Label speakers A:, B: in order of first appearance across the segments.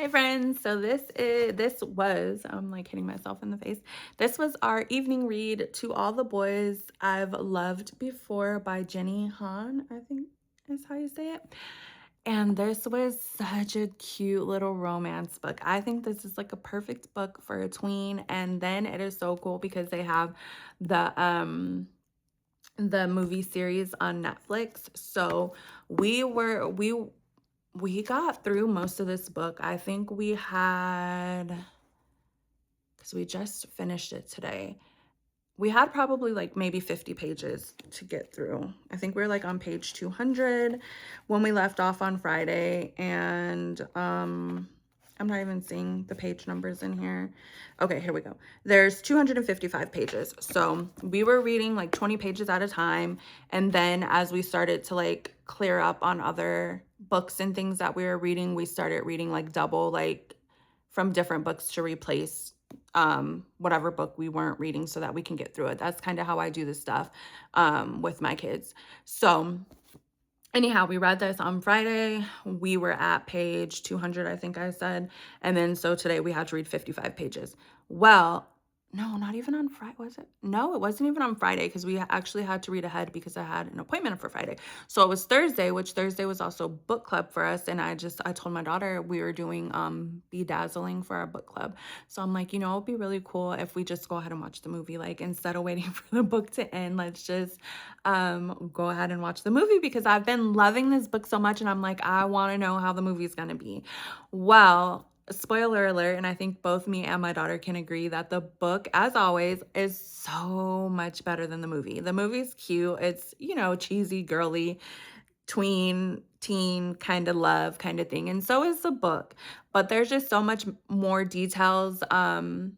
A: Hi friends. So this was I'm like hitting myself in the face. This was our evening read To All the Boys I've Loved Before by Jenny Han, I think is how you say it. And this was such a cute little romance book. I think this is like a perfect book for a tween. And then it is so cool because they have the movie series on Netflix. So we were we got through most of this book. I think we had, because we just finished it today, we had probably like maybe 50 pages to get through. I think we are like on page 200 when we left off on Friday. And I'm not even seeing the page numbers in here. Okay, here we go. There's 255 pages. So we were reading like 20 pages at a time. And then as we started to like clear up on other books and things that we were reading, we started reading like double, like from different books to replace whatever book we weren't reading so that we can get through it. That's kind of how I do this stuff with my kids. So anyhow, we read this on Friday. We were at page 200, I think I said. And then so today we had to read 55 pages. Well, no, not even on Friday, was it? No, it wasn't even on Friday because we actually had to read ahead because I had an appointment for Friday. So it was Thursday, which Thursday was also book club for us. And I told my daughter we were doing Bedazzling for our book club. So I'm like, it'd be really cool if we just go ahead and watch the movie. Like instead of waiting for the book to end, let's just go ahead and watch the movie because I've been loving this book so much and I'm like, I want to know how the movie's going to be. Well, spoiler alert, and I think both me and my daughter can agree that the book, as always, is so much better than the movie. The movie's cute. It's, cheesy, girly, tween, teen kind of love kind of thing. And so is the book. But there's just so much more details in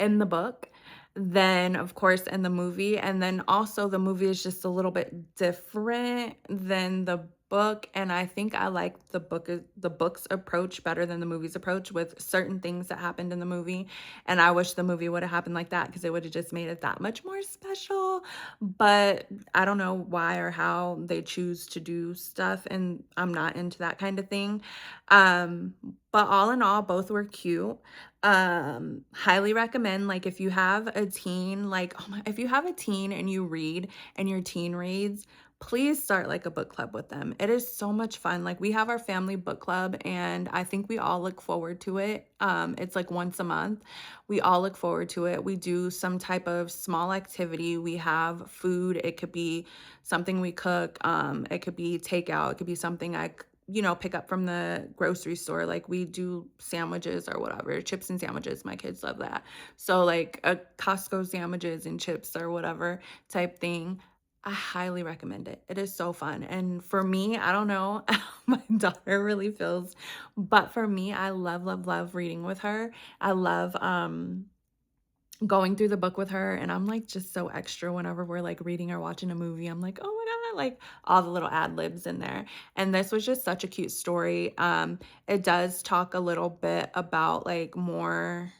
A: the book than, of course, in the movie. And then also the movie is just a little bit different than the book. And I think I like the book's approach better than the movie's approach with certain things that happened in the movie. And I wish the movie would have happened like that because it would have just made it that much more special. But I don't know why or how they choose to do stuff. And I'm not into that kind of thing. But all in all, both were cute. Highly recommend, like, if you have a teen, like, oh my, if you have a teen and you read and your teen reads, please start like a book club with them. It is so much fun. Like we have our family book club and I think we all look forward to it. It's like once a month. We all look forward to it. We do some type of small activity. We have food. It could be something we cook. It could be takeout. It could be something pick up from the grocery store. Like we do sandwiches or whatever, chips and sandwiches. My kids love that. So like a Costco sandwiches and chips or whatever type thing. I highly recommend it. It is so fun. And for me, I don't know how my daughter really feels, but for me, I love, love, love reading with her. I love going through the book with her, and I'm like just so extra whenever we're like reading or watching a movie. I'm like, oh my God, like all the little ad libs in there. And this was just such a cute story. It does talk a little bit about like more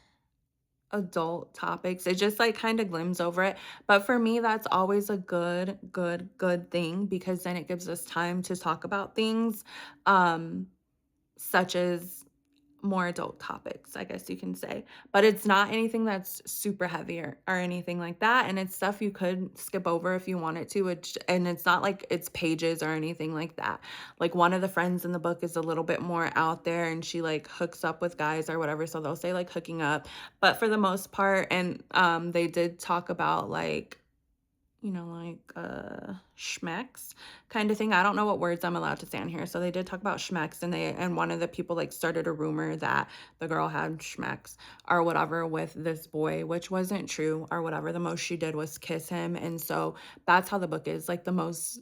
A: adult topics. It just like kind of glims over it. But for me, that's always a good, good, good thing because then it gives us time to talk about things um such as more adult topics, I guess you can say. But it's not anything that's super heavy or anything like that. And it's stuff you could skip over if you wanted to. And it's not like it's pages or anything like that. Like one of the friends in the book is a little bit more out there and she like hooks up with guys or whatever. So they'll say like hooking up. But for the most part, and they did talk about like schmecks kind of thing. I don't know what words I'm allowed to say on here. So they did talk about schmecks and one of the people like started a rumor that the girl had schmecks or whatever with this boy, which wasn't true or whatever. The most she did was kiss him. And so that's how the book is. Like the most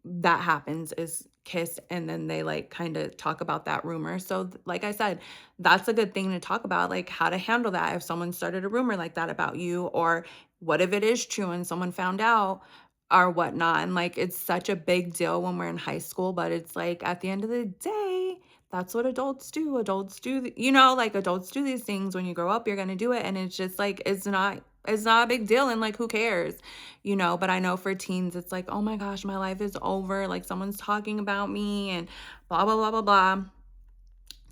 A: that happens is kiss and then they like kind of talk about that rumor. So like I said, that's a good thing to talk about, like how to handle that if someone started a rumor like that about you, or what if it is true and someone found out or whatnot. And like it's such a big deal when we're in high school, but it's like at the end of the day, that's what adults do. Adults do, like adults do these things. When you grow up, you're gonna do it. And it's just like it's not a big deal and like who cares? But I know for teens it's like, oh my gosh, my life is over, like someone's talking about me and blah blah blah blah blah.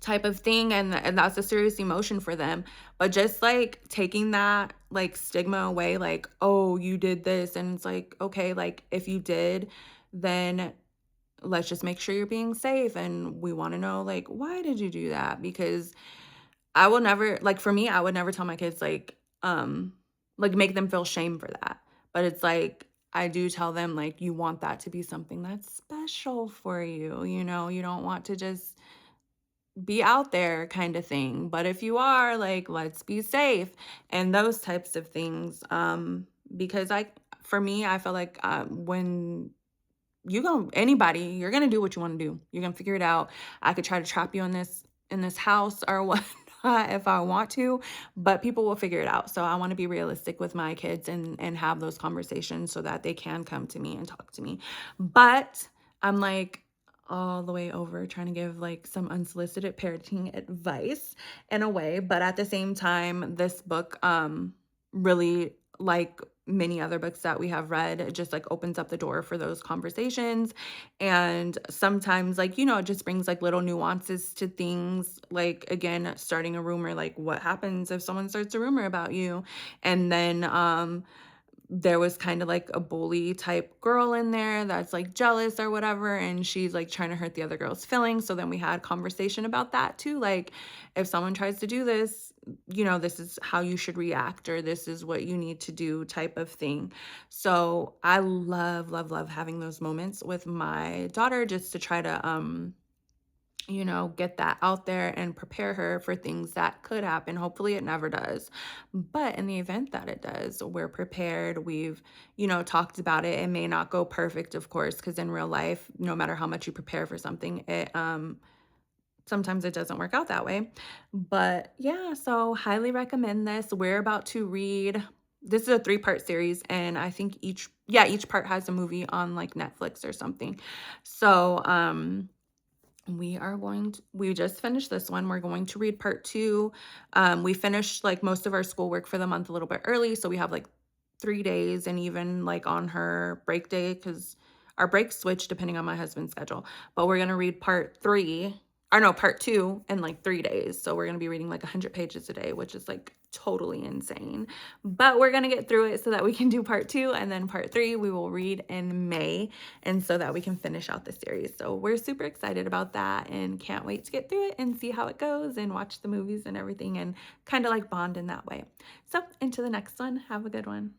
A: type of thing, and that's a serious emotion for them. But just like taking that like stigma away, like, oh, you did this, and it's like, okay, like if you did, then let's just make sure you're being safe, and we want to know like why did you do that? Because I will never, like, for me, I would never tell my kids like make them feel shame for that. But it's like I do tell them like you want that to be something that's special for you, you know, you don't want to just be out there kind of thing. But if you are, like, let's be safe and those types of things. Because for me, I feel like when you go anybody, you're gonna do what you want to do. You're gonna figure it out. I could try to trap you in this house or whatnot if I want to, but people will figure it out. So I want to be realistic with my kids and have those conversations so that they can come to me and talk to me. But I'm like all the way over trying to give like some unsolicited parenting advice in a way, but at the same time, this book really, like many other books that we have read, it just like opens up the door for those conversations. And sometimes, like, you know, it just brings like little nuances to things. Like, again, starting a rumor, like, what happens if someone starts a rumor about you? And then, there was kind of like a bully type girl in there that's like jealous or whatever, and she's like trying to hurt the other girl's feelings. So then we had conversation about that too, like if someone tries to do this, you know, this is how you should react, or this is what you need to do type of thing. So I love having those moments with my daughter just to try to you know, get that out there and prepare her for things that could happen. Hopefully, it never does. But in the event that it does, we're prepared. We've, you know, talked about it. It may not go perfect, of course, because in real life, no matter how much you prepare for something, it sometimes it doesn't work out that way. But yeah, so highly recommend this. We're about to read, this is a 3-part series, and I think each part has a movie on like Netflix or something. So we just finished this one. We're going to read part 2. We finished like most of our schoolwork for the month a little bit early, so we have like 3 days, and even like on her break day, cuz our breaks switch depending on my husband's schedule. But we're going to read part 3, or no, part 2 in like 3 days. So we're going to be reading like 100 pages a day, which is like totally insane. But we're going to get through it so that we can do part 2, and then part 3 we will read in May, and so that we can finish out the series. So we're super excited about that and can't wait to get through it and see how it goes and watch the movies and everything and kind of like bond in that way. So, into the next one. Have a good one.